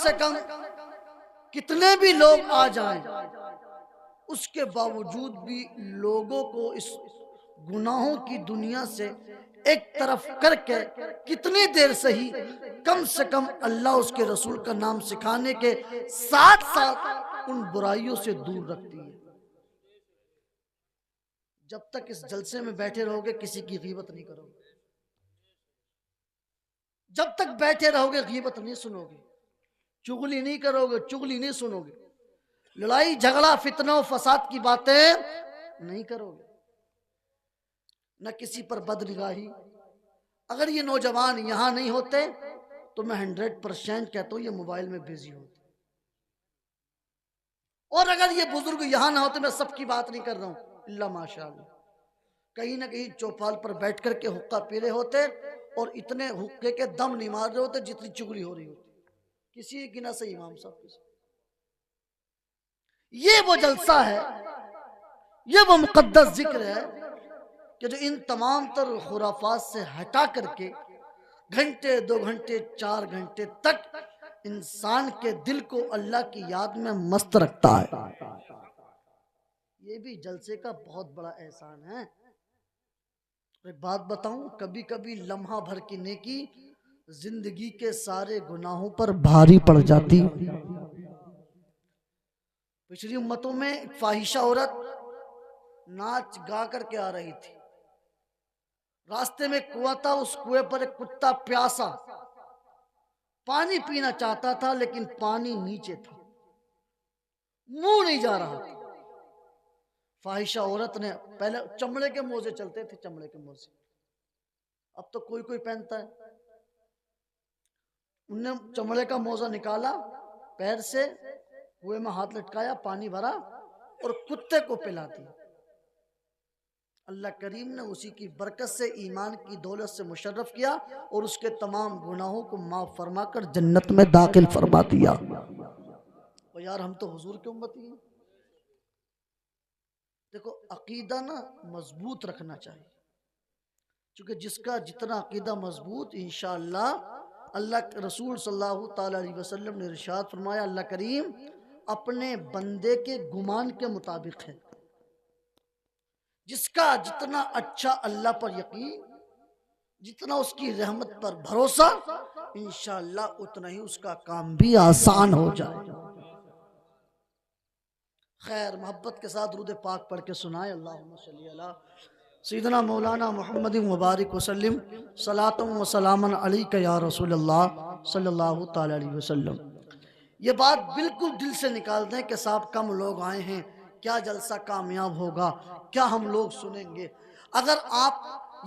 से कम कितने भी लोग आ जाएं, उसके बावजूद भी लोगों को इस गुनाहों की दुनिया से एक तरफ करके कितनी देर सही, कम से कम अल्लाह उसके रसूल का नाम सिखाने के साथ साथ उन बुराइयों से दूर रखती है। जब तक इस जलसे में बैठे रहोगे किसी की गीबत नहीं करोगे, जब तक बैठे रहोगे गीबत नहीं सुनोगे, चुगली नहीं करोगे, चुगली नहीं सुनोगे, लड़ाई झगड़ा फितना और फसाद की बातें नहीं करोगे, न किसी पर बदनिगाही। अगर ये नौजवान यहां नहीं होते तो मैं 100% कहता हूं ये मोबाइल में बिजी होते। और अगर ये बुजुर्ग यहां ना होते, मैं सबकी बात नहीं कर रहा हूं, अल्लाह माशाअल्लाह, कहीं ना कहीं चौपाल पर बैठ करके हुक्का पी रहे होते और इतने हुक्के के दम नहीं मार रहे होते जितनी चुगली हो रही होती किसी की ना सही इमाम साहब की। ये वो जलसा है, ये वो मुकद्दस जिक्र है कि जो इन तमाम तर खुराफात से हटा करके घंटे 2 घंटे 4 घंटे तक इंसान के दिल को अल्लाह की याद में मस्त रखता है। ये भी जलसे का बहुत बड़ा एहसान है। एक बात बताऊं, कभी कभी लम्हा भर की नेकी जिंदगी के सारे गुनाहों पर भारी पड़ जाती। पिछली उम्मतों में एक फाहिशा औरत नाच गा करके आ रही थी, रास्ते में कुआं था, उस कुएं पर एक कुत्ता प्यासा पानी पीना चाहता था लेकिन पानी नीचे था, मुंह नहीं जा रहा था। फाहिशा औरत ने, पहले चमड़े के मोजे चलते थे, चमड़े के मोजे अब तो कोई कोई पहनता है, उनने चमड़े का मोजा निकाला, पैर से कुएं में हाथ लटकाया, पानी भरा और कुत्ते को पिला दिया। अल्लाह करीम ने उसी की बरकत से ईमान की दौलत से मुशर्रफ किया और उसके तमाम गुनाहों को माफ फरमाकर जन्नत में दाखिल फरमा दिया। और यार हम तो हुजूर के उम्मती हैं। देखो अकीदा ना मजबूत रखना चाहिए, क्योंकि जिसका जितना अकीदा मजबूत, इंशाअल्लाह अल्लाह रसूल सल्लल्लाहु ताला अलैहि वसल्लम ने इरशाद फरमाया, अल्लाह करीम अपने बंदे के गुमान के मुताबिक है। जिसका जितना अच्छा अल्लाह पर यकीन, जितना उसकी रहमत पर भरोसा, इंशाअल्लाह उतना ही उसका काम भी आसान हो जाए। खैर मोहब्बत के साथ दुरूद पाक पढ़ के सुनाए, अल्लाहुम्मा सल्ली अला सय्यिदना मौलाना मुहम्मद मुबारक वसल्लम सलातुम व सलामन अलैका या रसूलल्लाह सल्लल्लाहु ताला अलैहि वसल्लम। ये बात बिल्कुल दिल से निकाल दें कि साहब कम लोग आए हैं, क्या जलसा कामयाब होगा, क्या हम लोग सुनेंगे। अगर आप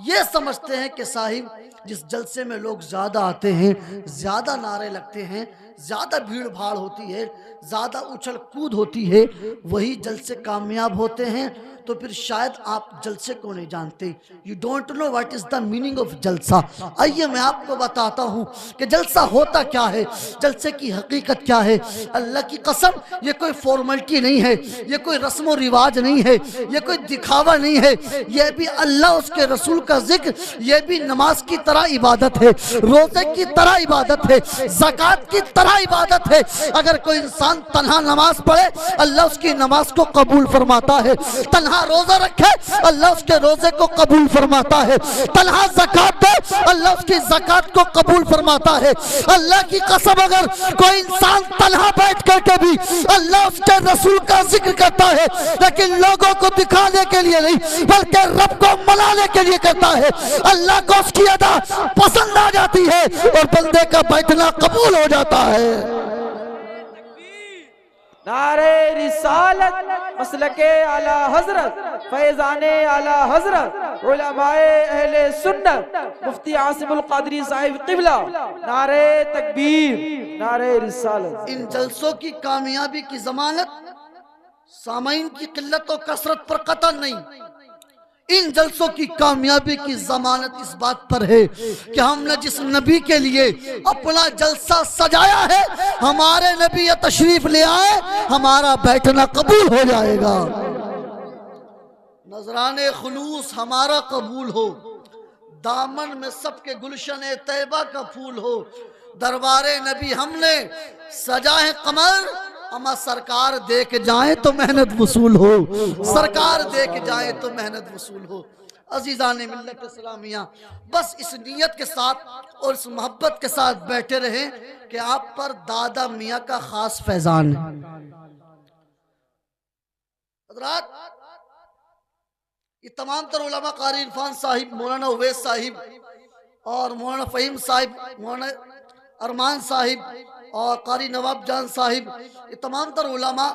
ये समझते हैं कि साहिब जिस जलसे में लोग ज़्यादा आते हैं, ज़्यादा नारे लगते हैं, ज़्यादा भीड़ भाड़ होती है, ज़्यादा उछल कूद होती है, वही जलसे कामयाब होते हैं, तो फिर शायद आप जलसे को नहीं जानते। You don't know what is the meaning of जलसा। आइए मैं आपको बताता हूँ कि जलसा होता क्या है, जलसे की हकीकत क्या है। अल्लाह की कसम ये कोई फॉर्मेलिटी नहीं है, ये कोई रस्म रिवाज नहीं है, ये कोई दिखावा नहीं है, ये भी अल्लाह उसके रसूल का जिक्र, ये भी नमाज की तरह इबादत है, रोजे की तरह इबादत है, ज़कात की तरह इबादत है। अगर कोई इंसान तन्हा नमाज पढ़े अल्लाह उसकी नमाज को कबूल फरमाता है, तन्हा रोजा रखे अल्लाह उसके रोजे को कबूल फरमाता है, तन्हा ज़कात दे अल्लाह उसकी ज़कात को कबूल फरमाता है। अल्लाह की कसम अगर कोई इंसान तन्हा बैठ करके भी अल्लाह उसके रसूल का जिक्र करता है, लेकिन लोगों को दिखाने के लिए नहीं बल्कि रब को मनाने के लिए करता है, अल्लाह को उसकी अदा पसंद आ जाती है और बंदे का बैठना कबूल हो जाता है। नारे रिसालत मसलके आला हजरत फैजाने आला हजरत उलमाए अहले सुन्नत मुफ्ती आसिमुल कादरी साहिब क़िबला, नारे तकबीर, नारे रिसालत। इन जलसों की कामयाबी की जमानत सामाइन की किल्लत और कसरत पर कतई नहीं, इन जलसों की कामयाबी की जमानत इस बात पर है कि हमने जिस नबी के लिए अपना जलसा सजाया है, हमारे नबी या तशरीफ ले आए, हमारा बैठना कबूल हो जाएगा। नजराने खुलूस हमारा कबूल हो, दामन में सबके गुलशन तैयबा का फूल हो, दरबारे नबी हमने सजा है कमर, अमा सरकार देख जाए तो मेहनत वसूल हो, सरकार देख जाए तो मेहनत वसूल हो। अजीज़ान मिल्लत इस्लामिया, बस इस नीयत के साथ और इस मोहब्बत के साथ बैठे रहे कि आप पर दादा मियाँ का खास फैजान है। हज़रात, ये तमाम तर उलमा, कारी इरफान साहिब, मौलाना उवैस साहिब और मौलाना फ़हीम साहिब, मौलाना अरमान साहिब और कारी नवाब जान साहिब, ये तमाम तर उलमा,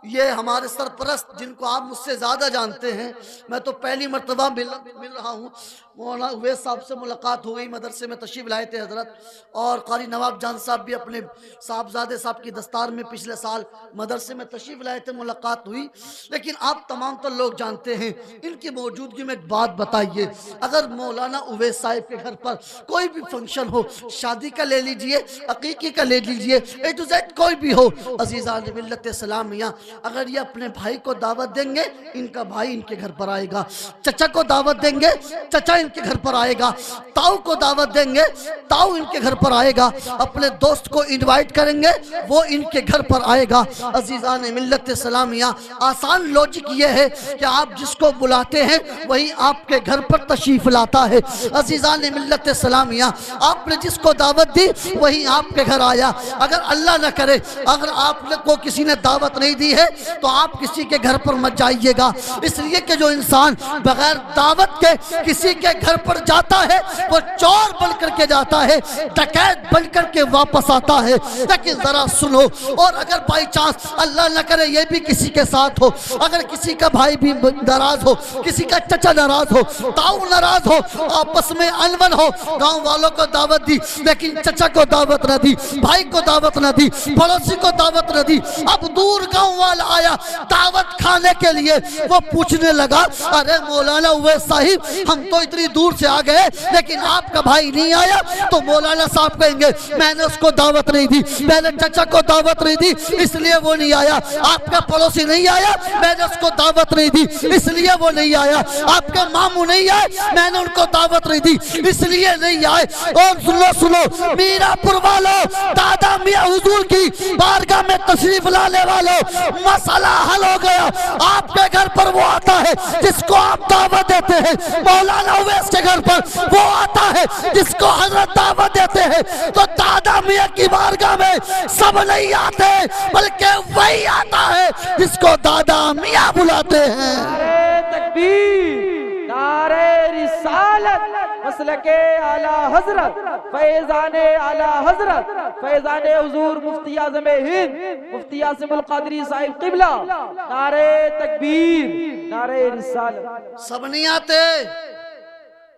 ये हमारे सरपरस्त जिनको आप मुझसे ज़्यादा जानते हैं, मैं तो पहली मर्तबा मिल रहा हूँ। मौलाना उवैस साहब से मुलाकात हो गई, मदरसे में तशरीफ़ लाए थे हज़रत, और कारी नवाब जान साहब भी अपने साहबजादे साहब की दस्तार में पिछले साल मदरसे में तशरीफ़ लाए थे, मुलाकात हुई। लेकिन आप तमाम तो लोग जानते हैं, इनकी मौजूदगी में एक बात बताइए, अगर मौलाना उवैस साहब के घर पर कोई भी फंक्शन हो, शादी का ले लीजिए, अकीकी का ले लीजिए, ए टू जेड कोई भी हो, अज़ीज़ान मिल्लत इस्लामिया, अगर ये अपने भाई को दावत देंगे, इनका भाई इनके घर पर आएगा, चचा को दावत देंगे, चचा इनके घर पर आएगा, ताऊ को दावत देंगे, ताऊ इनके घर पर आएगा, अपने दोस्त को इनवाइट करेंगे, वो इनके घर पर आएगा। अजीज़ान मिल्लत इस्लामिया, आसान लॉजिक ये है कि आप जिसको बुलाते हैं वही आपके घर पर तशरीफ लाता है। अजीज़ान मिल्लत इस्लामिया, आपने जिसको दावत दी वही आपके घर आया। अगर अल्लाह न करे, अगर आपको किसी ने दावत नहीं दी है तो आप किसी के घर पर मत जाइएगा, इसलिए कि जो इंसान बगैर दावत के किसी के घर पर जाता है वो चोर बन करके जाता है, डकैत बन करके वापस आता है। लेकिन जरा सुनो, और अगर बाई चांस अल्लाह न करे ये भी किसी के साथ हो, अगर किसी का भाई भी नाराज हो, किसी का चचा नाराज हो, ताऊ नाराज हो, आपस में अनबन हो, गांव वालों को दावत दी लेकिन चचा को दावत न दी, भाई को दावत न दी, पड़ोसी को दावत न दी, अब दूर गांव वाला आया दावत खाने के लिए, वो पूछने लगा, अरे मौलाना उवैस साहिब, हम तो इतनी दूर से आ गए लेकिन आपका भाई नहीं आया। तो मौलाना साहब कहेंगे, मैंने उसको दावत नहीं दी, मैंने चचा को दावत नहीं दी इसलिए वो नहीं आया। आपका पड़ोसी नहीं आया, मैंने उसको दावत नहीं दी इसलिए वो नहीं आया। आपके मामू नहीं आए, मैंने उनको दावत नहीं दी इसलिए नहीं आए। और सुनो सुनो मीरापुर वालों, दादा मियां हुजूर की बारगाह में तशरीफ लाने वालों, मसला हल हो गया। आपके घर पर वो आता है जिसको आप दावत देते हैं, मौलाना उवैस के घर पर वो आता है जिसको हजरत दावत देते हैं। तो दादा मियां की बारगाह में सब नहीं आते, बल्कि वही आता है जिसको दादा मियां बुलाते हैं। नारे तकबीर, नारे रिसालत, मसलके आला हजरत, फैजाने आला हजरत, फैजाने हुजूर मुफ्ती आज़म हिंद, मुफ्ती आसिमुल क़ादरी साहिब क़िबला। नारे तकबीर, नारे रिसालत। सब नहीं आते,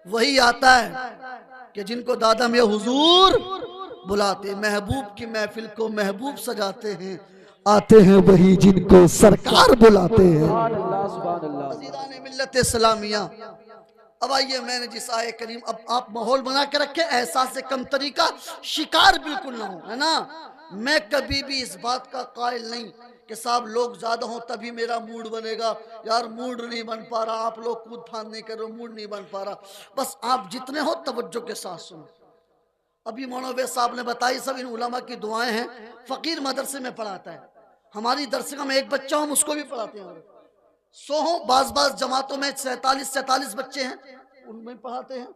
वही आता है कि जिनको दादा मियां हुजूर बुलाते, महबूब की महफिल को महबूब सजाते हैं, आते हैं वही जिनको सरकार बुलाते हैं। अज़ीज़ान मिल्लत इस्लामिया, अब आइए, मैंने जिस आए करीम, अब आप माहौल बना के रखे, एहसास से कम तरीका शिकार बिल्कुल ना हो, है ना। मैं कभी भी इस बात का कायल नहीं कि साहब लोग ज्यादा हो तभी मेरा मूड बनेगा, यार मूड नहीं बन पा रहा, आप लोग कूद फांद नहीं कर रहे, मूड नहीं बन पा रहा। बस आप जितने हो तवज्जो के साथ सुनो। अभी मौलाना उवैस साहब ने बताई, सब इन उलमा की दुआएं हैं। फकीर मदरसे में पढ़ाता है, हमारी दरसगाह में एक बच्चा हम उसको भी पढ़ाते हैं। 100 बाज जमातों में 47 बच्चे हैं, उनमें पढ़ाते हैं,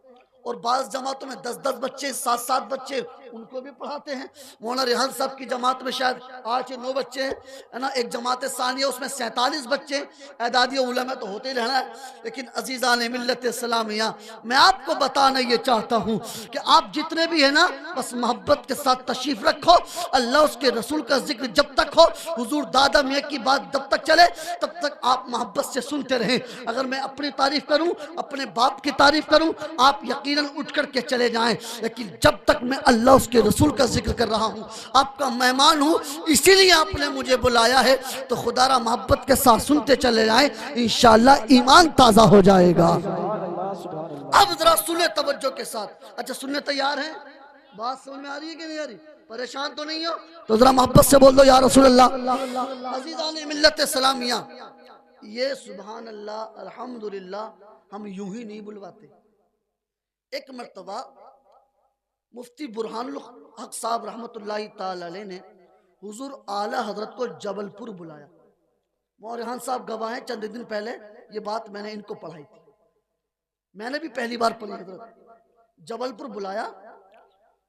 और बाज जमातों में 10 बच्चे, 7 बच्चे, उनको भी पढ़ाते हैं। मौलाना रेहान साहब की जमात में शायद 8 या 9 बच्चे हैं, है ना। एक जमात सानिया, उसमें 47 बच्चे। एदादी उलमा तो होते ही रहना है। लेकिन अजीज़ान मिल्लत इस्लामिया, मैं आपको बताना ये चाहता हूँ कि आप जितने भी है ना, बस मोहब्बत के साथ तशरीफ रखो। अल्लाह उसके रसूल का जिक्र जब तक हो, हुजूर दादा मियाँ की बात जब तक चले, तब तक आप मोहब्बत से सुनते रहें। अगर मैं अपनी तारीफ करूँ, अपने बाप की तारीफ करूँ, आप यकीनन उठ करके चले जाएं। लेकिन जब तक मैं अल्लाह उसके रसूल का जिक्र कर रहा हूँ, आपका मेहमान हूँ, इसीलिए आपने मुझे बुलाया है, तो खुदारा मोहब्बत के साथ सुनते चले जाएं, इंशाअल्लाह ईमान ताज़ा हो जाएगा। अब जरा सुने तवज्जो के साथ। अच्छा, सुनने तैयार हैं? बात समझ में आ रही है कि नहीं आ रही? परेशान तो नहीं हो? तो जरा मोहब्बत से बोल दो या रसूल अल्लाह। अज़ीज़ान मिल्लत इस्लामिया, ये सुभान अल्लाह अल्हम्दुलिल्लाह हम यूं ही नहीं बुलवाते। एक मर्तबा मुफ्ती बुरहानुल हक साहब रहमतुल्लाहि ताला अलैह ने हुजूर आला हजरत को जबलपुर बुलाया। मौलाना साहब गवाह हैं, चंद दिन पहले ये बात मैंने इनको पढ़ाई थी, मैंने भी पहली बार पढ़ी। हजरत जबलपुर बुलाया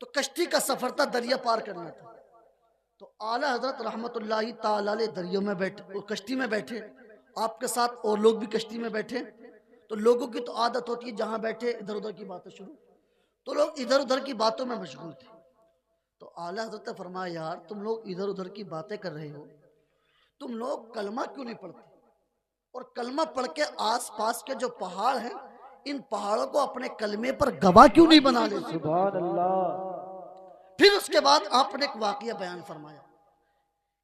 तो कश्ती का सफर था, दरिया पार करना था। तो आला हजरत रहमतुल्लाहि ताला अलैह दरिया में बैठे, वो कश्ती में बैठे, आपके साथ और लोग भी कश्ती में बैठे। तो लोगों की तो आदत होती है जहां बैठे इधर उधर की बातें शुरू, तो लोग इधर उधर की बातों में मशगूल थे। तो आला हजरत ने फरमाया, यार तुम लोग इधर उधर की बातें कर रहे हो, तुम लोग कलमा क्यों नहीं पढ़ते? और कलमा पढ़ के आस पास के जो पहाड़ हैं, इन पहाड़ों को अपने कलमे पर गवाह क्यों नहीं बना लेते? सुभान अल्लाह। फिर उसके बाद आपने एक वाकया बयान फरमाया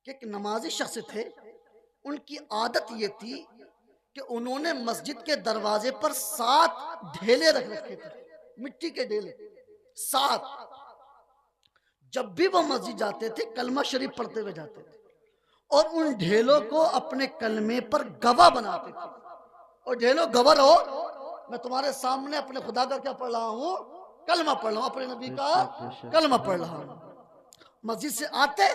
कि एक नमाजी शख्स थे, उनकी आदत ये थी कि उन्होंने मस्जिद के दरवाजे पर 7 ढेले रख रखे थे, मिट्टी के ढेले 7। जब भी वो मस्जिद जाते थे कलमा शरीफ पढ़ते हुए जाते थे और उन ढेलों को अपने कलमे पर गवाह बनाते थे। और ढेलों गवाह रहो, मैं तुम्हारे सामने अपने खुदा का क्या पढ़ रहा हूँ? कलमा पढ़ रहा हूँ, अपने नबी का कलमा पढ़ रहा हूँ। मस्जिद से आते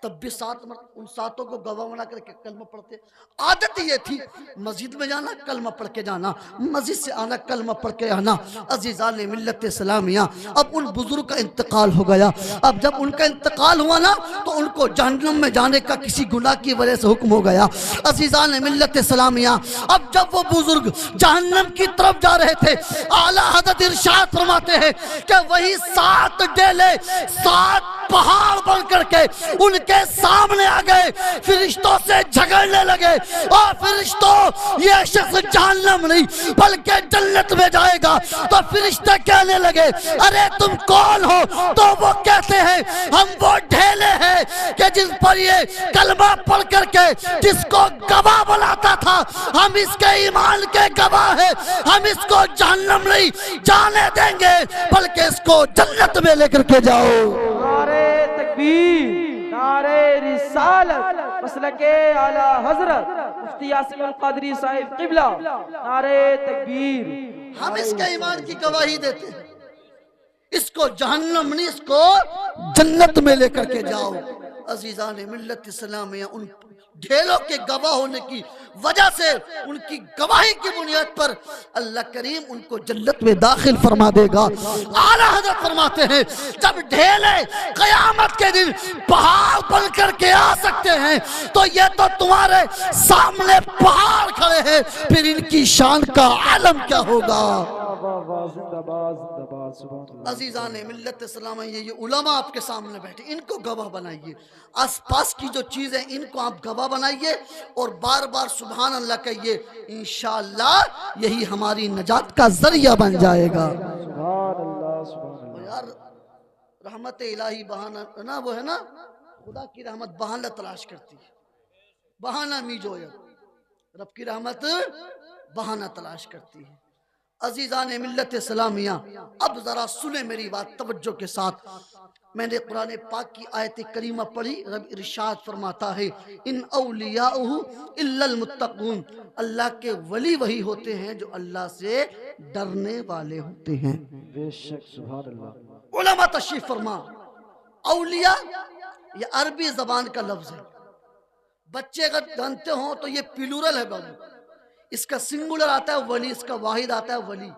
तब भी 7 उन 7 को गवाह बना करके कलमा पढ़ते। आदत ये थी मस्जिद में जाना कलमा पढ़ के जाना, मस्जिद से आना कलमा पढ़ के आना। अजीज़ान मिल्लत इस्लामिया, अब उन बुजुर्ग का इंतकाल हो गया। अब जब उनका इंतकाल हुआ ना तो उनको जहन्नम में जाने का किसी गुनाह की वजह से हुक्म हो गया। अजीज़ान मिल्लत इस्लामिया, अब जब वो बुजुर्ग जहन्नम की तरफ जा रहे थे, आला हज़रत इरशाद फरमाते हैं कि वही 7 डेले 7 पहाड़ बन करके उनके सामने आ गए, फरिश्तों से झगड़ने लगे। और फरिश्तों, ये शख्स जहन्नम नहीं बल्कि जन्नत में जाएगा। तो फरिश्ते कहने लगे, अरे तुम कौन हो? तो वो कहते हैं, हम वो ढेले हैं कि जिस पर ये कलमा पढ़ करके जिसको गवाह बनाता था, हम इसके ईमान के गवाह हैं। हम इसको जहन्नम नहीं जाने देंगे बल्कि इसको जन्नत में लेकर के जाओ। नारे तकबीर, नारे रिसालत, मसलके आला हजरत मुफ्ती यासिन अल कादरी साहिब किबला, नारे तकबीर। हम इसके ईमान की गवाही देते हैं, इसको जहन्नम नहीं इसको जन्नत में लेकर के जाओ। अजीज़ान मिल्लत इस्लामिया, उन ढेलों के गवाह होने की वजह से, उनकी गवाही की बुनियाद पर अल्लाह करीम उनको जन्नत में दाखिल फरमा देगा। आला हज़रत फरमाते हैं, जब ढेले क़यामत के दिन पहाड़ बन करके आ सकते हैं तो ये तो तुम्हारे सामने पहाड़ खड़े हैं, फिर इनकी शान का आलम क्या होगा? अजीज़ान मिल्लत इस्लाम, ये उलमा आपके सामने बैठे, इनको गवाह बनाइए। आसपास की जो चीज़ है इनको आप गवाह बनाइए और बार बार सुभान अल्लाह कहिए, इंशाअल्लाह यही हमारी नजात का जरिया बन जाएगा। यार रहमत इलाही बहाना ना, वो है ना, खुदा की रहमत बहाना तलाश करती है, बहाना मीजो है, रब की रहमत बहाना तलाश करती है। अजीज़ान मिल्लत इस्लामिया, अब जरा सुने मेरी बात तवज्जो के साथ। मैंने कुरान पाक की आयत करीमा पढ़ी, रब इरशाद फरमाता है, इन औलियाउहु इल्लल मुत्तकून, अल्लाह के वली वही होते हैं जो अल्लाह से डरने वाले होते हैं। बेशक, सुभान अल्लाह। उलमा तशरीफ फरमा, औलिया ये अरबी जबान का लफ्ज है। बच्चे अगर जानते हो तो ये प्लूरल है बाबू, इसका सिंगुलर आता है वली, इसका वाहिद आता है वली।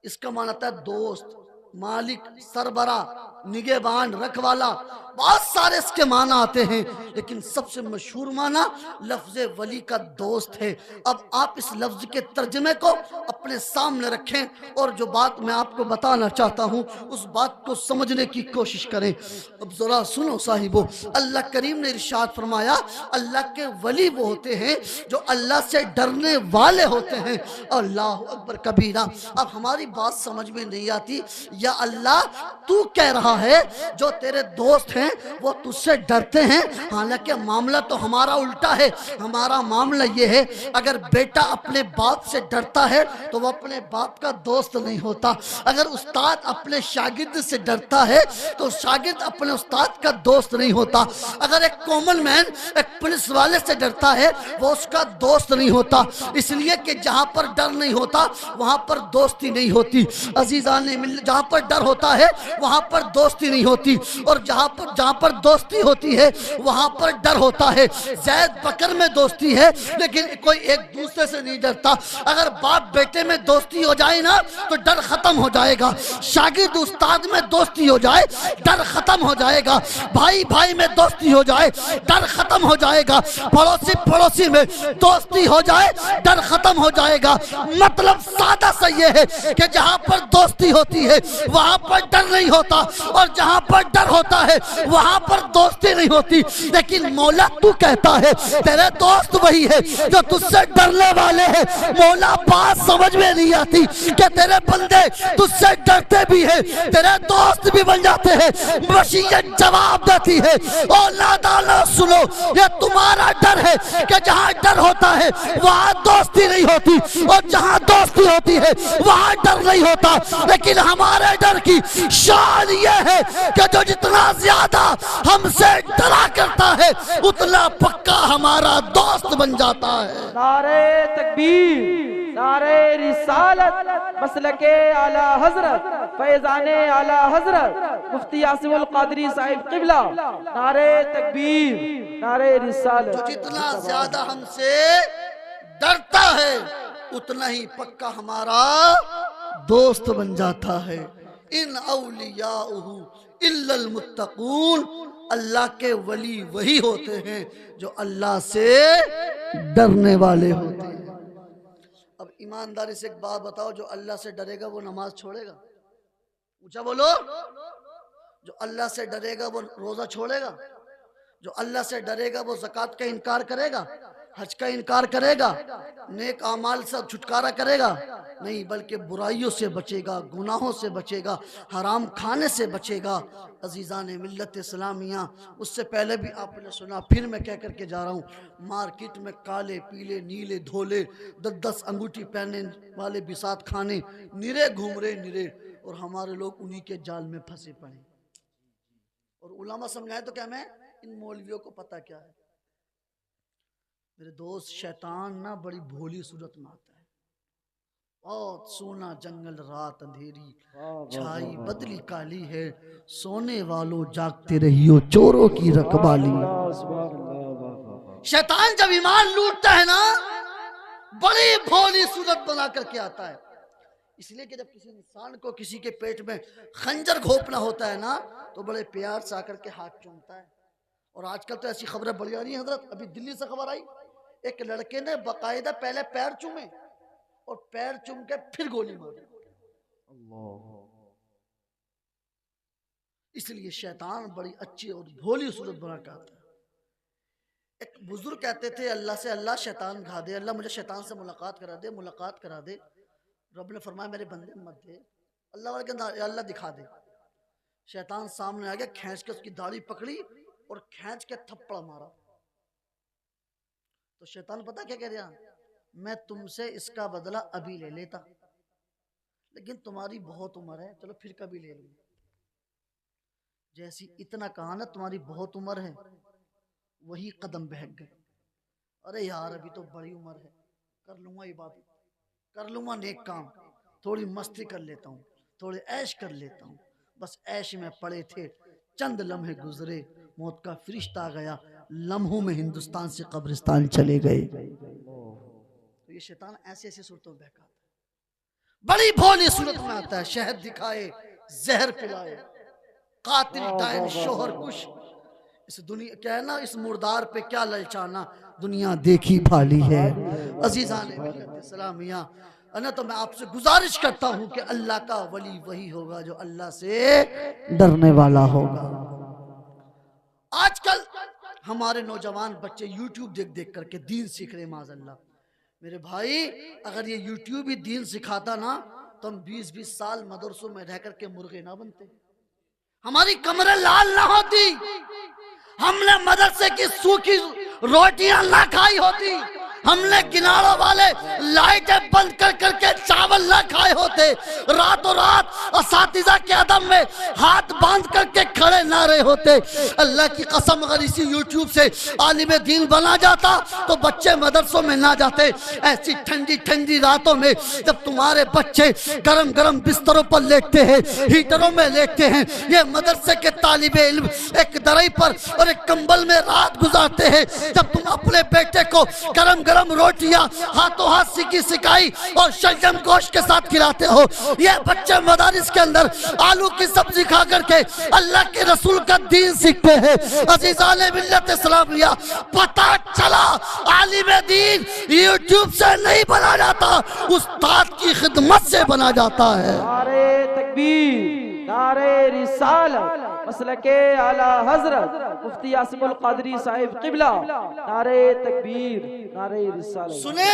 इसका मान आता है दोस्त, मालिक, सरबरा, निगहबान, रखवाला, बहुत सारे इसके माना आते हैं, लेकिन सबसे मशहूर माना लफ्ज वली का दोस्त है। अब आप इस लफ्ज के तर्जमे को अपने सामने रखें और जो बात मैं आपको बताना चाहता हूँ उस बात को समझने की कोशिश करें। अब जरा सुनो साहिबो, अल्लाह करीम ने इरशाद फरमाया, अल्लाह के वली वो होते हैं जो अल्लाह से डरने वाले होते हैं। अल्लाह अकबर कबीरा। अब हमारी बात समझ में नहीं आती, या अल्लाह तू कह रहा है जो तेरे दोस्त हैं वो तुझसे डरते हैं, हालांकि मामला तो हमारा उल्टा है। हमारा मामला ये है, अगर बेटा अपने बाप से डरता है तो वो अपने बाप का दोस्त नहीं होता। अगर उस्ताद अपने शागिर्द से डरता है तो शागिर्द अपने उस्ताद का दोस्त नहीं होता। अगर एक कॉमन मैन एक पुलिस वाले से डरता है वो उसका दोस्त नहीं होता, इसलिए कि जहां पर डर नहीं होता वहां पर दोस्ती नहीं होती। अजीज़ान ने जहां पर डर होता है वहां पर दोस्ती नहीं होती, और जहाँ पर दोस्ती होती है वहाँ पर डर होता है। जैद बकर में दोस्ती है लेकिन कोई एक दूसरे से नहीं डरता। अगर बाप बेटे में दोस्ती हो जाए ना तो डर खत्म हो जाएगा। शागिर्द उस्ताद में दोस्ती हो जाए डर खत्म हो जाएगा। भाई भाई में दोस्ती हो जाए डर खत्म हो जाएगा। पड़ोसी पड़ोसी में दोस्ती हो जाए डर खत्म हो जाएगा। मतलब सादा सा ये है कि जहाँ पर दोस्ती होती है वहाँ पर डर नहीं होता, और जहाँ पर डर होता है वहाँ पर दोस्ती नहीं होती। लेकिन मौला तू कहता है तेरे दोस्त वही है जो तुझसे डरने वाले हैं। मौला बात समझ में नहीं आती कि तेरे बंदे तुझसे डरते भी हैं, तेरे दोस्त भी बन जाते हैं। मशीयत जवाब देती है और नादाना सुनो, ये तुम्हारा डर है कि जहाँ डर होता है वहाँ दोस्ती नहीं होती, और जहाँ दोस्ती होती है वहाँ डर नहीं होता। लेकिन हमारे डर की शान ये है कि जो जितना ज्यादा हमसे डरा करता है उतना पक्का हमारा दोस्त बन जाता है। नारे तकबीर, नारे रिसालत, मसलके आला हजरत, फैजाने आला हजरत मुफ्ती आसिमुल कादरी साहिब किबला। नारे तकबीर, नारे रिसालत। जो जितना ज्यादा हमसे डरता है उतना ही पक्का हमारा दोस्त बन जाता है। इन औलियाउहु इल्लल मुत्तकून, अल्लाह के वली वही होते हैं जो अल्लाह से डरने वाले होते हैं। अब ईमानदारी से एक बात बताओ, जो अल्लाह से डरेगा वो नमाज छोड़ेगा? ऊंचा बोलो। जो अल्लाह से डरेगा वो रोजा छोड़ेगा? जो अल्लाह से डरेगा वो ज़कात का इनकार करेगा, हज का इनकार करेगा, नेक आमाल से छुटकारा करेगा? नहीं, बल्कि बुराइयों से बचेगा, गुनाहों से बचेगा, हराम खाने से बचेगा। अजीज़ान मिल्लत इस्लामिया, उससे पहले भी आपने सुना, फिर मैं कह करके जा रहा हूँ, मार्केट में काले पीले नीले धोले 10-10 अंगूठी पहनने वाले बिसात खाने निरे घूम रहे निरे, और हमारे लोग उन्हीं के जाल में फंसे पड़े। और उलामा समझाए तो क्या, मैं इन मौलवियों को पता क्या है मेरे दोस्त, शैतान ना बड़ी भोली सूरत में आता है। बहुत सोना जंगल रात अंधेरी, छाई बदली काली है, सोने वालों जागते रहियो चोरों की रखवाली। शैतान जब ईमान लूटता है ना बड़ी भोली सूरत बना करके आता है। इसलिए कि जब किसी इंसान को किसी के पेट में खंजर घोंपना होता है ना तो बड़े प्यार से आकर के हाथ चूमता है। और आजकल तो ऐसी खबरें बड़ी आ रही हैं हजरत, अभी दिल्ली से खबर आई, एक लड़के ने बाकायदा पहले पैर चूमे और पैर चूम के फिर गोली मारी। इसलिए शैतान बड़ी अच्छी और भोली सूरत बना के आता है। एक बुजुर्ग कहते थे अल्लाह से, अल्लाह शैतान खा दे, अल्लाह मुझे शैतान से मुलाकात करा दे, मुलाकात करा दे। रब ने फरमाया मेरे बंदे मत दे, अल्लाह वाले के अल्लाह दिखा दे। शैतान सामने आ गया, खींच के उसकी दाढ़ी पकड़ी और खींच के थप्पड़ मारा। तो शैतान पता क्या कह रहा, मैं तुमसे इसका बदला अभी ले लेता, लेकिन तुम्हारी बहुत उम्र है, चलो फिर कभी ले लूंगा। जैसी इतना कहा ना तुम्हारी बहुत उम्र है, वही कदम बहक गए। अरे यार अभी तो बड़ी उम्र है, कर लूंगा इबादत, कर लूंगा नेक काम, थोड़ी मस्ती कर लेता हूँ, थोड़े ऐश कर लेता हूँ। बस ऐश में पड़े थे, चंद लम्हे गुजरे, मौत का फरिश्ता गया, लम्हों में हिंदुस्तान से कब्रिस्तान चले गए। तो ये शैतान ऐसे ऐसे सूरतों में बहकाता है, बड़ी भोली सूरत में आता है, शहद दिखाए, जहर पिलाए, कातिल डायन शोहर कुश। इस दुनिया क्या है ना, इस मुर्दार पे क्या ललचाना, दुनिया देखी भाली है। अजीज़ान सलामिया, ना तो मैं आपसे गुजारिश करता हूँ कि अल्लाह का वली वही होगा जो अल्लाह से डरने वाला होगा। आजकल हमारे नौजवान बच्चे यूट्यूब देख देख करके दीन सीख रहे, माज़अल्लाह। मेरे भाई अगर ये यूट्यूब ही दीन सिखाता ना तो हम 20-20 साल मदरसों में रह करके मुर्गे ना बनते, हमारी कमरें लाल ना होती, हमने मदरसे की सूखी रोटियां ना खाई होती, हमने किनारों वाले लाइटें बंद कर करके चावल ना खाए होते, रातों रात असातिज़ा के अदम में हाथ बांध करके खड़े ना रहे होते। अल्लाह की कसम, अगर इसी यूट्यूब से आलिम दीन बना जाता तो बच्चे मदरसों में ना जाते। ऐसी ठंडी ठंडी रातों में जब तुम्हारे बच्चे गरम गरम बिस्तरों पर लेटते हैं, हीटरों में लेटते हैं, ये मदरसे के तालिबे इल्म एक दरई पर और एक कंबल में रात गुजारते हैं, जब तुम अपने बेटे को गरम गरम रोटियां हाथों हाथ सिकी सिकाई और शलजम गोश्त के साथ खिलाते हो, ये बच्चे मदारिस के अंदर आलू की सब्जी खा करके अल्लाह के रसूल का दीन सीखते हैं। अज़ीज़ाने मिल्लत इस्लामिया, पता चला आलिम दीन यूट्यूब से नहीं बना जाता, उस्ताद की खिदमत से बना जाता है। नारे तकबीर, नारे रिसालत, मसलके आला हजरत मुफ्ती आसिमुल कादरी साहिब किबला, नारे तकबीर, नारे रिसालत। सुने,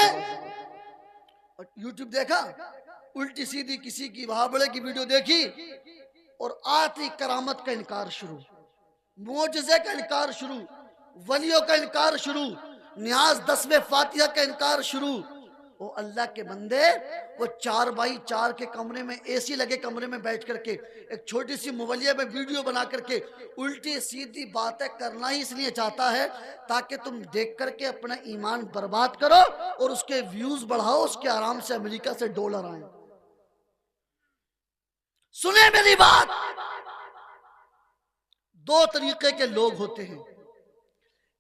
यूट्यूब देखा, उल्टी सीधी किसी की वहाबड़े की वीडियो देखी और आती करामत का इनकार शुरू, मोजज़े का इनकार शुरू, वलियों का इनकार शुरू, नियाज 10वें फातिहा का इनकार शुरू। वो अल्लाह के बंदे, वो 4x4 के कमरे में, एसी लगे कमरे में बैठ करके एक छोटी सी मुवलिया में वीडियो बना करके उल्टी सीधी बातें करना ही इसलिए चाहता है ताकि तुम देख करके अपना ईमान बर्बाद करो और उसके व्यूज बढ़ाओ, उसके आराम से अमेरिका से डॉलर आए। सुने मेरी बात, दो तरीके के लोग होते हैं।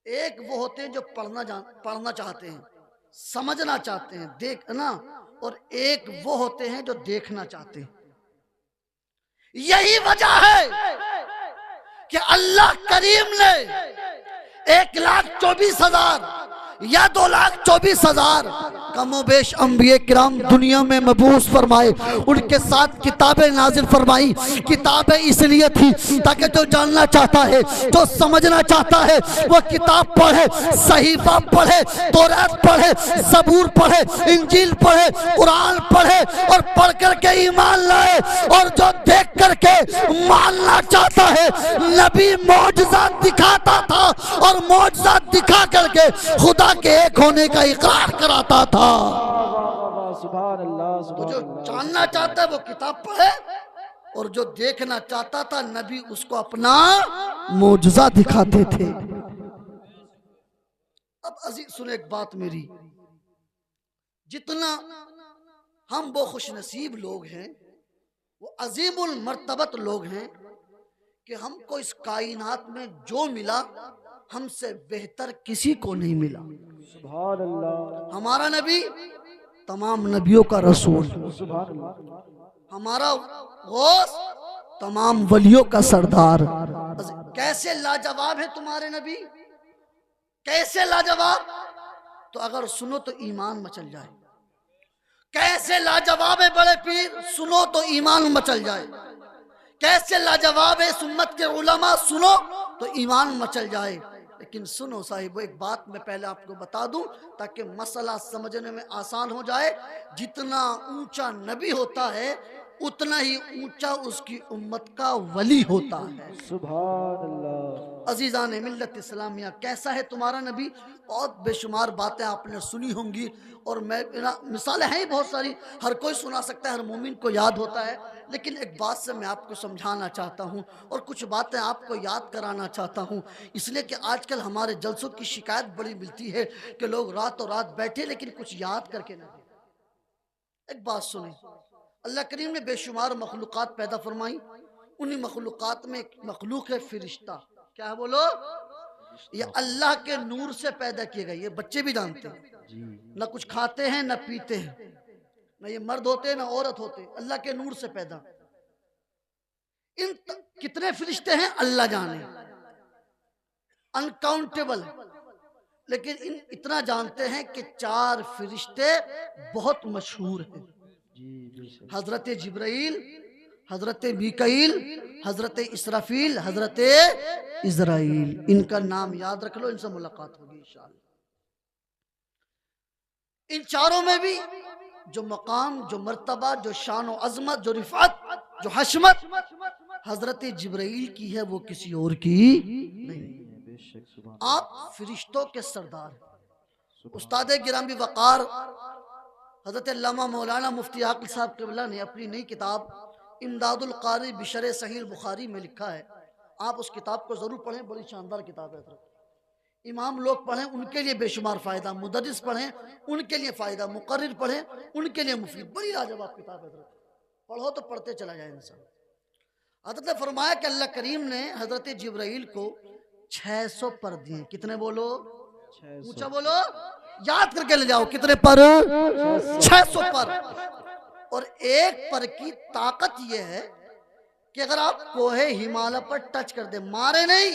एक वो होते हैं जो पढ़ना चाहते हैं, समझना चाहते हैं, देखना, और एक वो होते हैं जो देखना चाहते हैं। यही वजह है कि अल्लाह करीम ने 1,24,000 या 2,24,000 कमोबेश अंबिया किराम दुनिया में मबूस फरमाए, उनके साथ किताबें नाजिल फरमाई। किताबें इसलिए थी ताकि जो जानना चाहता है, जो समझना चाहता है, वो किताब पढ़े, सहीफा पढ़े, तौरात पढ़े, ज़बूर पढ़े, इंजील पढ़े, कुरान पढ़े और पढ़ करके ईमान लाए। और जो देख करके मानना चाहता है, नबी मौजज़ा दिखाता था और मौजज़ा दिखा करके खुदा के एक होने का इकरार कराता था। तो जो जानना चाहता है वो किताब पढ़े, और जो देखना चाहता था नबी उसको अपना मौजज़ा दिखाते थे। अब अजीज सुने एक बात मेरी, जितना हम वो खुशनसीब लोग हैं, वो अजीमुल मर्तबत लोग हैं कि हमको इस कायनात में जो मिला हमसे बेहतर किसी को नहीं मिला। सुभान अल्लाह। हमारा नबी तमाम नबियों का रसूल, हमारा गौस तमाम वलियों का सरदार। कैसे लाजवाब है तुम्हारे नबी, कैसे लाजवाब, तो अगर सुनो तो ईमान मचल जाए। कैसे लाजवाब है बड़े पीर, सुनो तो ईमान मचल जाए। कैसे लाजवाब है सुन्नत के उलमा, सुनो तो ईमान मचल जाए। लेकिन सुनो साहिब, एक बात मैं पहले आपको बता दूं ताकि मसला समझने में आसान हो जाए। जितना ऊंचा नबी होता है उतना ही ऊंचा उसकी उम्मत का वली होता है। सुभान अल्लाह। अजीज़ान मिल्लत इस्लामिया, कैसा है तुम्हारा नबी? बहुत बेशुमार बातें आपने सुनी होंगी और मैं मिसालें हैं ही बहुत सारी, हर कोई सुना सकता है, हर मोमिन को याद होता है। लेकिन एक बात से मैं आपको समझाना चाहता हूँ और कुछ बातें आपको याद कराना चाहता हूँ, इसलिए कि आजकल हमारे जलसों की शिकायत बड़ी मिलती है कि लोग रातों रात बैठे लेकिन कुछ याद करके ना दे। एक बात सुने, अल्लाह करीम ने बेशुमार मखलूक़ात पैदा फरमाई, उन्हीं मखलूक़ात में एक मखलूक है फरिश्ता। क्या है बोलो? ये अल्लाह के नूर से पैदा किए गए। ये बच्चे भी जानते हैं, ना कुछ खाते हैं ना पीते हैं, ना ये मर्द होते हैं ना औरत होते, अल्लाह के नूर से पैदा। इन कितने फरिश्ते हैं अल्लाह जाने, अनकाउंटेबल। लेकिन इन इतना जानते हैं कि 4 फरिश्ते बहुत मशहूर हैं, हजरत जिब्राइल, हजरत मीकाईल, हजरत इसराफील, हजरत इजराइल। इनका नाम याद रख लो, इनसे मुलाकात होगी इंशाअल्लाह। इन चारों में भी जो मकाम, जो मर्तबा, जो शान व अजमत, जो रिफात, जो हशमत हजरत जिब्राइल की है, वो किसी और की नहीं। आप फरिश्तों के सरदार हैं। उस्ताद गिरामी वक़ार हज़रत अल्लामा मौलाना मुफ्ती आकिल साहब क़िबला ने अपनी नई किताब इमदादुल क़ारी बिशर सहीह बुखारी में लिखा है, आप उस किताब को ज़रूर पढ़ें, बड़ी शानदार किताब है। इमाम लोग पढ़ें उनके लिए बेशुमार फ़ायदा, मुदर्रिस पढ़ें उनके लिए फ़ायदा, मुक़र्रिर पढ़ें उनके लिए मुफीद, बड़ी लाजवाब किताब है। पढ़ो तो पढ़ते चला जाए इंसान। हज़रत ने फरमाया कि अल्लाह करीम ने हज़रत जिब्राइल को 600 पर दिए। कितने बोलो? 600। ऊंचा बोलो, याद करके ले जाओ। कितने पर? 600 पर। और एक पर की ताकत यह है कि अगर आप कोहे हिमालय पर टच कर दे, मारे नहीं,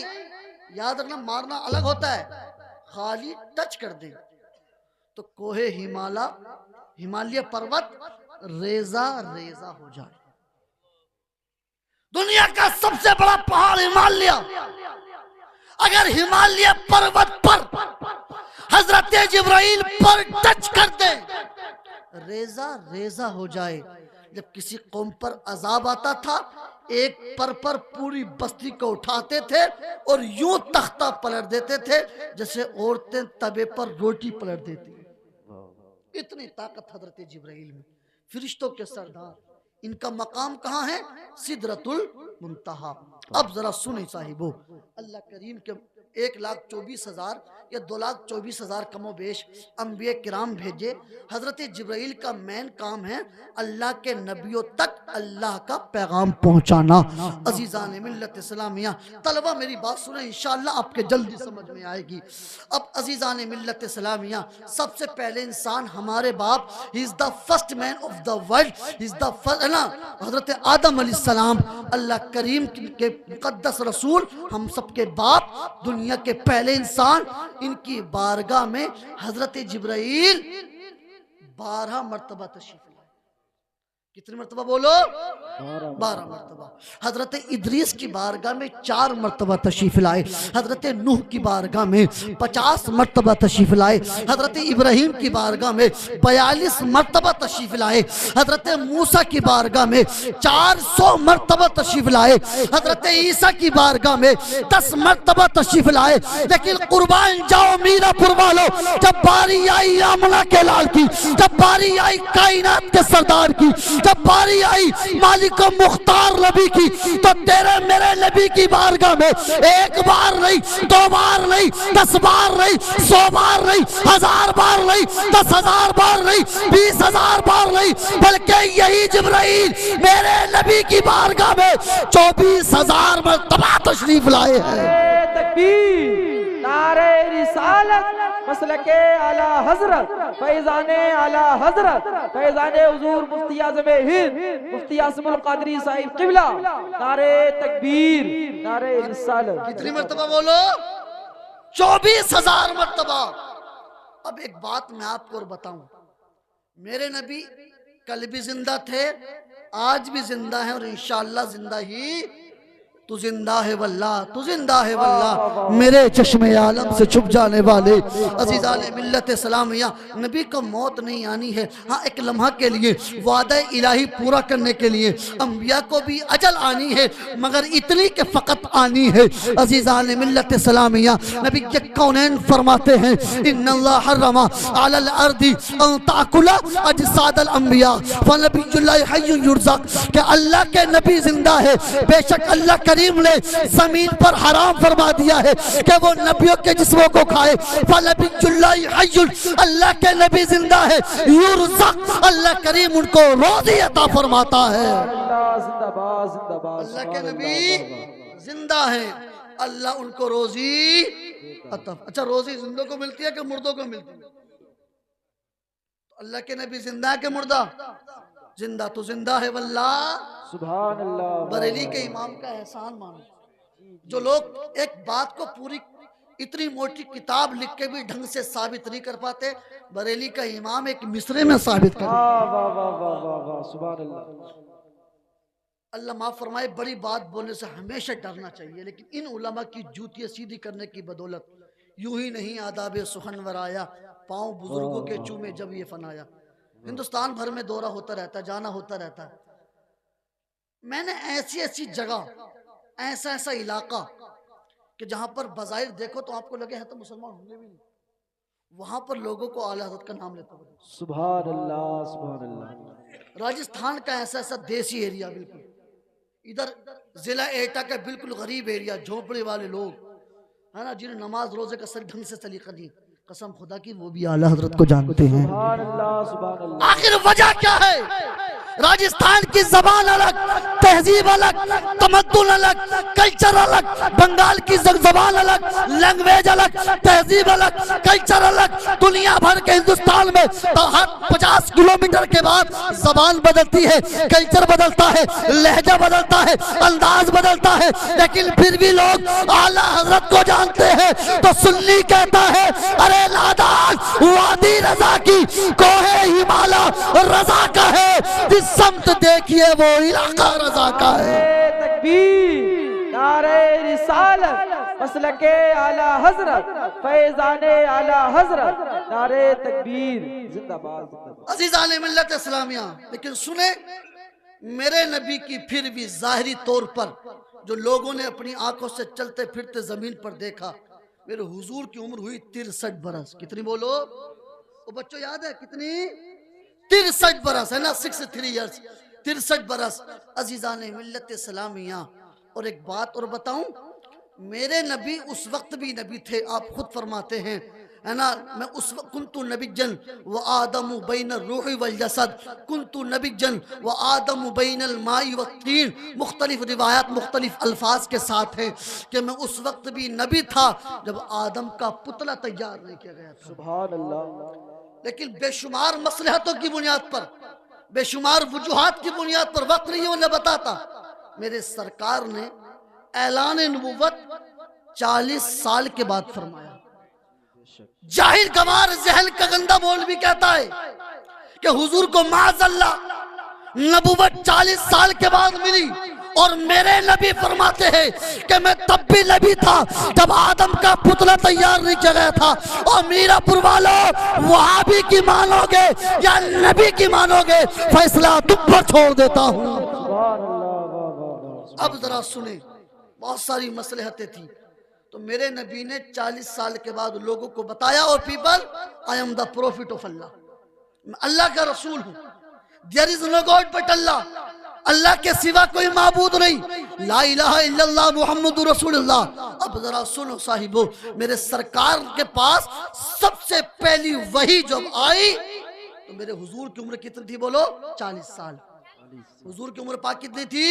याद रखना मारना अलग होता है, खाली टच कर दे तो कोहे हिमालय पर्वत रेजा रेजा हो जाए। दुनिया का सबसे बड़ा पहाड़ हिमालय, अगर हिमालय पर्वत पर हजरत जिब्राइल पर टच कर दे, रेजा रेजा हो जाए। जब किसी कौम पर अजाब आता था, एक पर पूरी बस्ती को उठाते थे और यूं तख्ता पलट देते थे जैसे औरतें तवे पर रोटी पलट देती। इतनी ताकत हजरत जिब्राइल में। फरिश्तों के सरदार, इनका मकाम कहाँ है? सिदरतुल मुंतहा। अब जरा सुने साहिबो, अल्लाह करीम के 1,24,000 या 2,24,000 कमो बेश अंबिया किराम भेजे। हजरत जिब्राइल का मेन काम है अल्लाह के नबियों तक अल्लाह का पैगाम पहुंचाना। अजीज़ान मिल्लत इस्लामिया, तलबा मेरी बात सुने, इंशाअल्लाह आपके जल्दी समझ में आएगी। अब अजीज़ान मिल्लत इस्लामिया, सबसे पहले इंसान हमारे बाप, he is the first man of the world, he is the first, है ना, हजरत आदम अलैहिस्सलाम अल्लाह करीम के मुकद्दस रसूल, हम सबके बाप, दुनिया के पहले इंसान। इनकी बारगाह में हजरत जिब्राइल 12 मरतबा तशरीफ लाए। कितनी मरतबा बोलो? 12 मरतबा। हजरत इदरीस की बारगाह में 4 मरतबा तशरीफ लाए। हजरत नूह की बारगाह में 50 मरतबा तशरीफ लाए। हजरत इब्राहिम की बारगाह में 42 मरतबा तशरीफ लाए। हजरत मूसा की बारगाह में 400 मरतबा तशरीफ लाए। हजरत ईसा की बारगाह में 10 मरतबा तशरीफ लाए। लेकिन कुर्बान जाओ मीरापुर वालों, जब बारी आई आमना के लाल की, जब बारी आई कायनात के सरदार की, जब बारी आई मालिक मुख्तार नबी की, तो तेरे मेरे नबी की बारगाह में एक बार नहीं, 2 बार नहीं, 10 बार नहीं, 100 बार नहीं, 1000 बार नहीं, 10,000 बार नहीं, 20,000 बार नहीं, बल्कि यही जिब्राइल मेरे नबी की बारगाह में 24,000 मरतबा तशरीफ लाए हैं। तकबीर, नारे रिसालत, मसलके आला हजरत, फैजाने आला हजरत, फैजाने हुजूर मुफ्ती आज़म हिंद मुफ्ती आसिमुल कादरी साहिब क़िबला, नारे तकबीर, नारे रिसालत। कितनी मरतबा बोलो? 24,000 मरतबा। अब एक बात मैं आपको और बताऊं, मेरे नबी कल भी जिंदा थे, आज भी जिंदा है और इंशाअल्लाह जिंदा ही। तू जिंदा है वल्लाह, तू जिंदा है वल्लाह, मेरे चश्मे आलम से छुप जाने वाले अजीज़ान मिल्लत सलामिया। नबी को मौत नहीं आनी है, हाँ एक लम्हा के लिए, वादा इलाही पूरा करने के लिए। अंबिया को भी अजल आनी है, मगर इतनी के फ़कत आनी है। अजीज़ान मिल्लत सलामिया, नबी के कौनैन फरमाते हैं, इन्नल्लाह हर्रमा अलल अर्दी अन ताकुला अजसादल अंबिया फनबियुल्लाह हय्युन युरज़क़, कि अल्लाह के नबी जिंदा है, बेशक अल्लाह करीम ने जमीन पर हराम फरमा दिया है कि वो नबियों के जिस्मों को खाए। फनबियुल्लाह हय्युन, अल्लाह के नबी जिंदा है, युरज़क़, अल्लाह करीम उनको रोज़ी अता फरमाता है। अल्लाह के नबी जिंदा है, अल्लाह उनको रोज़ी अता। अच्छा, रोज़ी जिंदों को मिलती है कि मुर्दों को मिलती है? अल्लाह के नबी जिंदा है कि मुर्दा? जिंदा। तो जिंदा है वल्लाह, सुभान अल्लाह। बरेली के इमाम का एहसान मानो। जो लोग एक बात को पूरी इतनी मोटी किताब लिख के भी ढंग से साबित नहीं कर पाते, बरेली का इमाम एक मिसरे में साबित कर। वाह वाह वाह वाह वाह वाह, सुभान अल्लाह। अल्लाह माफ फरमाए, बड़ी बात बोलने से हमेशा डरना चाहिए, लेकिन इन उलमा की जूतियां सीधी करने की बदौलत यूं ही नहीं आदाबे सुखन वराया, पाँव बुजुर्गों के चूमे जब ये फनाया। हिंदुस्तान भर में दौरा होता रहता है, जाना होता रहता है। मैंने ऐसी ऐसी जगह, ऐसा ऐसा इलाका कि जहां पर बज़ाहिर देखो तो आपको लगे हैं तो मुसलमान होंगे भी नहीं, वहां पर लोगों को आला हज़रत का नाम लेते हुए। सुभान अल्लाह, सुभान अल्लाह। राजस्थान का ऐसा ऐसा देसी एरिया, बिल्कुल इधर जिला एटा का बिल्कुल गरीब एरिया, झोपड़ी वाले लोग है ना, जिन्हें नमाज रोजे का सही ढंग से सलीका नहीं, कसम खुदा की वो भी आला हजरत को जानते हैं। सुभान अल्लाह, सुभान अल्लाह। आखिर वजह क्या है? राजस्थान की जबान अलग, तहजीब अलग, तमद्दुन अलग, कल्चर अलग, बंगाल की जबान अलग, लैंग्वेज अलग, तहजीब अलग, कल्चर अलग। दुनिया भर के हिंदुस्तान में तो हर 50 किलोमीटर के बाद जबान बदलती है, कल्चर बदलता है, लहजा बदलता है, अंदाज बदलता है, लेकिन फिर भी लोग आला हजरत को जानते हैं। तो सुन्नी कहता है अरे लादान वादी रजा की कोहे हिमाला रजा का है, जिस समत देखिए वो इलाका रजा का है। तकबीर, नारे रिसालत, मसलके आला हजरत, फैजाने आला हजरत, नारे तकबीर, जिंदाबाद जिंदाबाद। अजीज़ान मिल्लत इस्लामिया, लेकिन सुने मेरे नबी की फिर भी जाहिरी तौर पर जो लोगों ने अपनी आंखों से चलते फिरते जमीन पर देखा, मेरे हुजूर की उम्र हुई 63 बरस। कितनी बोलो वो बच्चों, याद है कितनी? 63 बरस है ना, 63 ईयर्स, 63 बरस। अजीज़ान मिल्लत इस्लामिया, और एक बात और बताऊं, मेरे नबी उस वक्त भी नबी थे। आप खुद फरमाते हैं है ना, मैं उस वक्त कुंतु नबिय्यन व आदमु बैनर रूहि वल जसद, कुंतु नबिय्यन व आदमु बैनल माई व तीन। मुख्तलिफ रिवायात मुख्तलिफ अल्फाज के साथ हैं कि मैं उस वक्त भी नबी था जब आदम का पुतला तैयार नहीं किया गया था। सुभान अल्लाह। लेकिन बेशुमार मसलहतों की बुनियाद पर, बेशुमार वजूहात की बुनियाद पर, वक्त नहीं उन्हें बताता, मेरे सरकार ने ऐलान नबुव्वत 40 साल के बाद फरमाया। जाहिर गवार जहल का गंदा बोल भी कहता है कि हुजूर को माज़अल्लाह नबुव्वत 40 साल के बाद मिली, और मेरे नबी फरमाते हैं कि मैं तब भी नबी था जब आदम का पुतला तैयार नहीं किया गया था। और मीरापुर वालों, वहाबी की मानोगे या नबी की मानोगे, फैसला तुम पर छोड़ देता हूँ। अब जरा सुने, बहुत सारी मसलहतें थी, तो मेरे नबी ने 40 साल के बाद लोगों को बताया, और people, I am the prophet of Allah, मैं अल्लाह का रसूल हूँ। There is no god but Allah, Allah के सिवा कोई माबूद नहीं, ला इलाहा इल्लल्लाह मुहम्मदुर रसूलुल्लाह। अब जरा सुनो साहिबो, मेरे सरकार के पास सबसे पहली वही जब आई तो मेरे हुजूर की उम्र कितनी थी? बोलो 40 साल। हुजूर की उम्र पाक कितनी थी?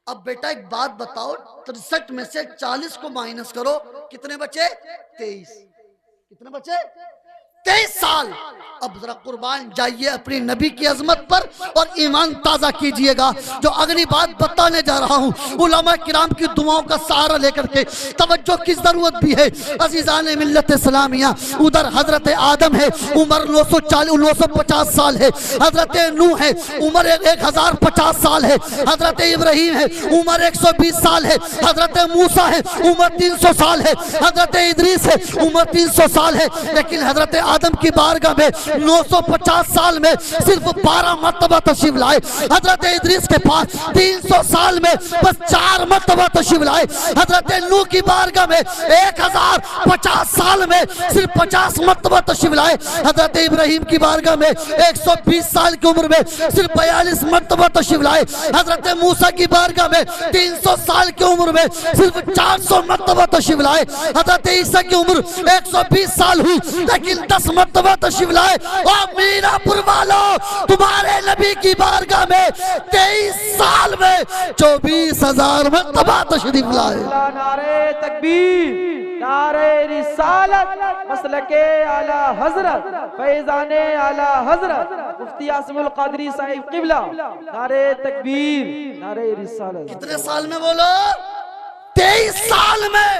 अब बेटा एक बात बताओ, 63 में से 40 को माइनस करो, कितने बचे? 23। कितने बचे? 23 साल। अब जरा कुर्बान जाइए अपनी नबी की अजमत पर और ईमान ताजा कीजिएगा। जो अगली बात बताने जा रहा हूँ, उलमा किराम की दुआओं का सहारा लेकर के तवज्जो की जरूरत भी है। अजीज़ान मिल्लत इस्लामिया, उधर हजरत आदम है, उम्र 950 साल है। हजरत नूह है, उम्र 1050 साल है। हजरत इब्राहीम है, उम्र 120 साल है। हजरत मूसा है, उम्र 300 साल है। हजरत इदरीस है, उम्र 300 साल है। लेकिन हजरत आदम की बारगाह में 950 साल में सिर्फ 12 मर्तबा तशरीफ लाए। हजरत इदरीस के पास 300 साल में बस 4 मर्तबा तशरीफ लाए। हजरत नूह की बारगाह में 1050 साल में सिर्फ 50 मर्तबा तशरीफ लाए। हजरत इब्राहीम की बारगाह में 120 साल की उम्र में सिर्फ 42 मर्तबा तशरीफ लाए। हजरत मूसा की बारगाह में 300 साल की उम्र में सिर्फ 400 मर्तबा तशरीफ लाए। हजरत ईसा की उम्र 120 साल हुई, लेकिन 10 मर्तबा तशरीफ लाए। और मीरापुर वालों, तुम्हारे नबी की बारगाह में 23 साल में 24,000 मर्तबा तशरीफ लाए। नारे तकबीर, नारे रिसालत, मसलके आला हजरत, फैजाने आला हजरत, मुफ्ती आसिमुल कादरी साहिब किबला, नारे तकबीर, नारे रिसालत। कितने साल में बोलो? 23 साल में,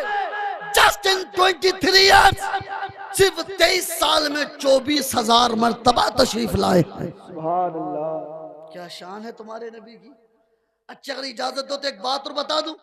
जस्ट इन 23 इयर्स, सिर्फ 23 साल में 24,000 मर्तबा तशरीफ लाए। सुभान अल्लाह। क्या शान है तुम्हारे नबी की। अच्छा, अगर इजाजत दो तो एक बात और बता दूं,